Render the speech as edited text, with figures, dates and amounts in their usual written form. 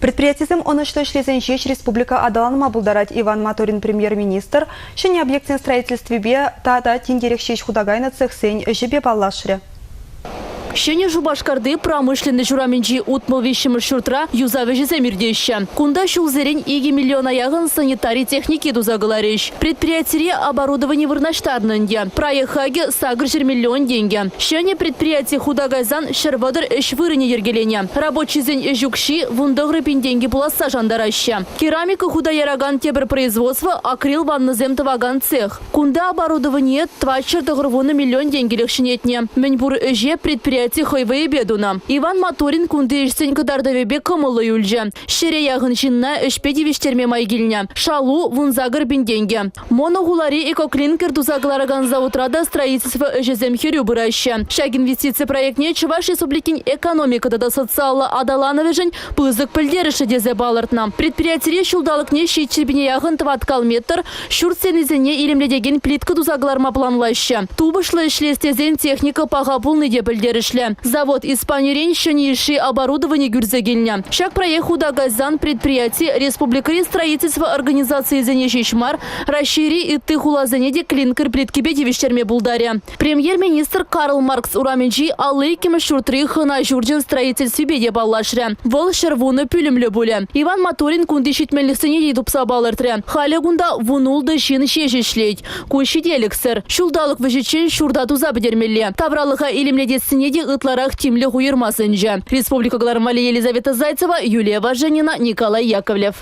Предприятием онышлы шлезен Чеч Республика Адаланыма булдарать Иван Маторин премьер-министр, шене объектен строительстве бе тада тиндерек Чеч худагайна цехсень жебе баллашре. Шене жубашкарды промышленный жураменджи утмал вещим шуртра юзавежизе мирдеща. Кунда шулзерень иги миллиона ягын санитарий техники дузагаларищ. Предприятие оборудование вырнаштарнанья. Проехаги сагржер миллион деньги. Шене предприятие худагайзан шервадыр эшвырыне ергелене. Рабочий зень жукши вундагры пинденьги пуласа жандараща. Керамика худаяраган тебр производства акрил ванназем таваган цех. Кунда оборудование твачер дагрвуна миллион деньги легшинетне. Меньбур эже предприятие Хайвей бедуна. Иван Маторин кунды ишсен кадардавебе камылы юльжа. Шере ягын жинна эшпеди виштерме майгильня. Шалу вунзагыр бенденге. Моногулари экоклинкер дузаглараган заутрада строительство эжезем херю быраща. Шаг инвестиция проектне Чуваш Республикин экономика да социала адалановежень пызык пыльдерыша дезе балартна. Предприятие шулдалык не щитчебине ягын тваткал метр шурценизене илемледеген плитка дузагларма планлаща. Тубышлы шлестезен техника пагапулны де пыльдерыш. Завод Испанирень шенейший оборудование гюрзегельня. Шаг проеху дагазан предприятий Республика строительства организации Зенежишмар расшири и тыхула занеди клинкер плитки бедевиштерме булдаря. Премьер-министр Карл Маркс Ураменджи алейким шуртрих на журджин строительстве беде баллашря. Вол шервуны пюлемле буля. Иван Маторин кундишит мелисене дупса балартря. Халягунда вунулды шин шежишлеть. Куши делексер. Шулдалык выжичен шурдату забдермелле. Тавралыха илемле детсенеди ытларах тимле хуйырмасынжа. Республика Глармали Елизавета Зайцева, Юлия Важенина, Николай Яковлев.